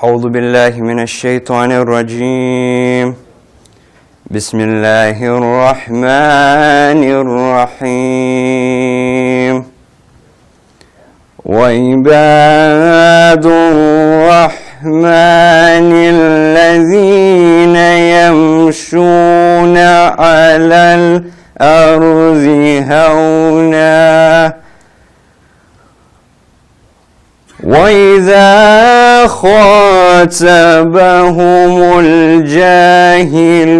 أعوذ بالله من الشيطان الرجيم بسم الله الرحمن الرحيم وعباد الرحمن الذين يمشون على الأرض هونا وإذا خاطبهم الجاهلون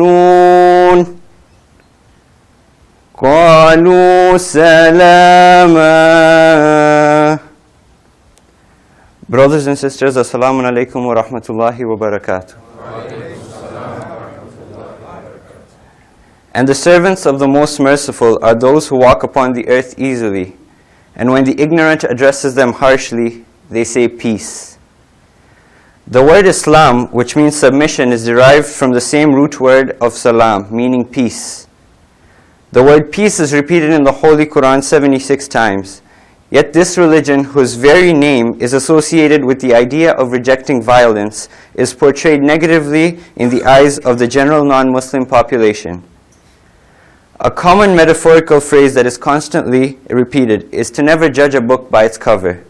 قالوا سلاما. Brothers and sisters, assalamu alaikum wa rahmatullahi wa barakatuh. And the servants of the Most Merciful are those who walk upon the earth easily, and when the ignorant addresses them harshly, they say peace. The word Islam, which means submission, is derived from the same root word of salam, meaning peace. The word peace is repeated in the Holy Quran 76 times. Yet this religion, whose very name is associated with the idea of rejecting violence, is portrayed negatively in the eyes of the general non-Muslim population. A common metaphorical phrase that is constantly repeated is to never judge a book by its cover.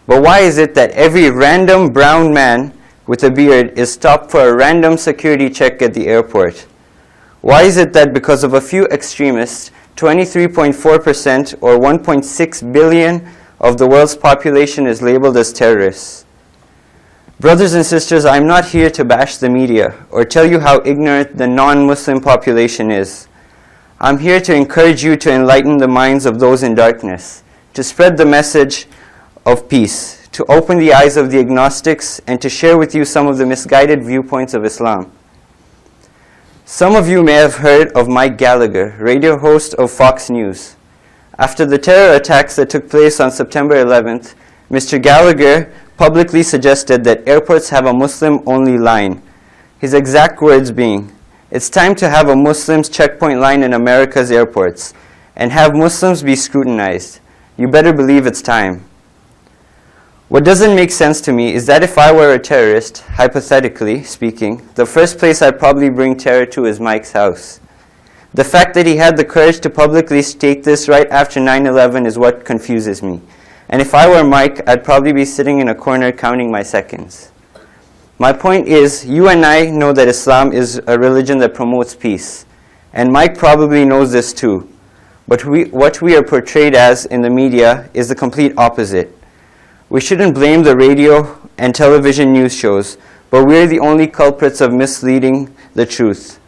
But why is it that every random brown man with a beard is stopped for a random security check at the airport? Why is it that because of a few extremists, 23.4% or 1.6 billion of the world's population is labeled as terrorists? Brothers and sisters, I'm not here to bash the media or tell you how ignorant the non-Muslim population is. I'm here to encourage you to enlighten the minds of those in darkness, to spread the message of peace, to open the eyes of the agnostics, and to share with you some of the misguided viewpoints of Islam. Some of you may have heard of Mike Gallagher, radio host of Fox News. After the terror attacks that took place on September 11th, Mr. Gallagher publicly suggested that airports have a Muslim-only line. His exact words being, "It's time to have a Muslims checkpoint line in America's airports and have Muslims be scrutinized. You better believe it's time." What doesn't make sense to me is that if I were a terrorist, hypothetically speaking, the first place I'd probably bring terror to is Mike's house. The fact that he had the courage to publicly state this right after 9/11 is what confuses me. And if I were Mike, I'd probably be sitting in a corner counting my seconds. My point is, you and I know that Islam is a religion that promotes peace. And Mike probably knows this too. But what we are portrayed as in the media is the complete opposite. We shouldn't blame the radio and television news shows, but we're the only culprits of misleading the truth.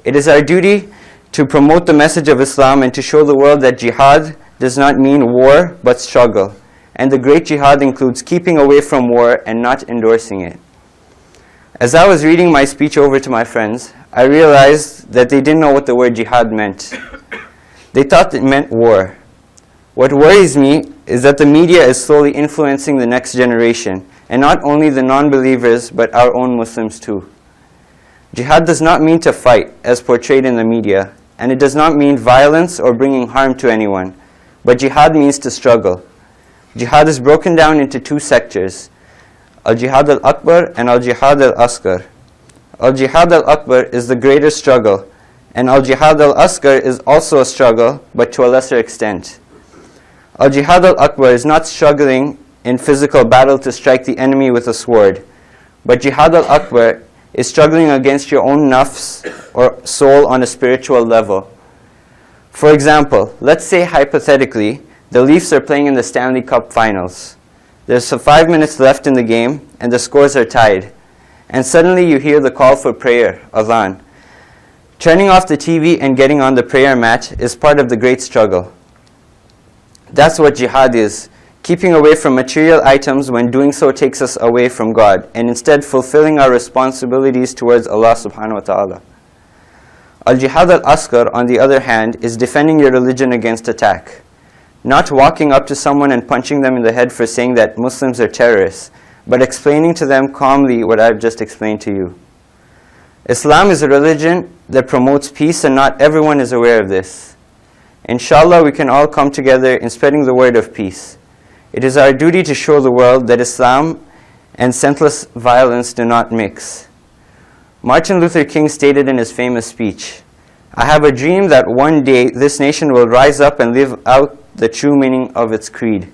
It is our duty to promote the message of Islam and to show the world that jihad does not mean war, but struggle. And the great jihad includes keeping away from war and not endorsing it. As I was reading my speech over to my friends, I realized that they didn't know what the word jihad meant. They thought it meant war. What worries me is that the media is slowly influencing the next generation, and not only the non-believers, but our own Muslims too. Jihad does not mean to fight, as portrayed in the media, and it does not mean violence or bringing harm to anyone, but jihad means to struggle. Jihad is broken down into two sectors, al-jihad al-akbar and al-jihad al-asghar. Al-jihad al-akbar is the greater struggle, and al-jihad al-asghar is also a struggle, but to a lesser extent. Al-jihad al-akbar is not struggling in physical battle to strike the enemy with a sword, but jihad al-akbar is struggling against your own nafs or soul on a spiritual level. For example, let's say hypothetically, the Leafs are playing in the Stanley Cup Finals. There's 5 minutes left in the game and the scores are tied. And suddenly you hear the call for prayer, adhan. Turning off the TV and getting on the prayer mat is part of the great struggle. That's what jihad is, keeping away from material items when doing so takes us away from God, and instead fulfilling our responsibilities towards Allah subhanahu wa ta'ala. Al-jihad al-asghar, on the other hand, is defending your religion against attack. Not walking up to someone and punching them in the head for saying that Muslims are terrorists, but explaining to them calmly what I've just explained to you. Islam is a religion that promotes peace, and not everyone is aware of this. Inshallah, we can all come together in spreading the word of peace. It is our duty to show the world that Islam and senseless violence do not mix. Martin Luther King stated in his famous speech, "I have a dream that one day this nation will rise up and live out the true meaning of its creed.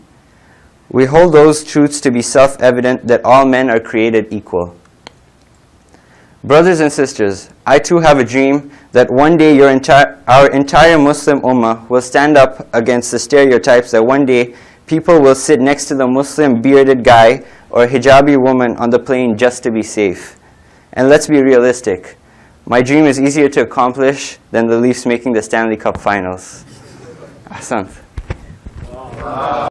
We hold those truths to be self-evident that all men are created equal." Brothers and sisters, I too have a dream that one day our entire Muslim Ummah will stand up against the stereotypes that one day people will sit next to the Muslim bearded guy or hijabi woman on the plane just to be safe. And let's be realistic. My dream is easier to accomplish than the Leafs making the Stanley Cup Finals. Ahsant.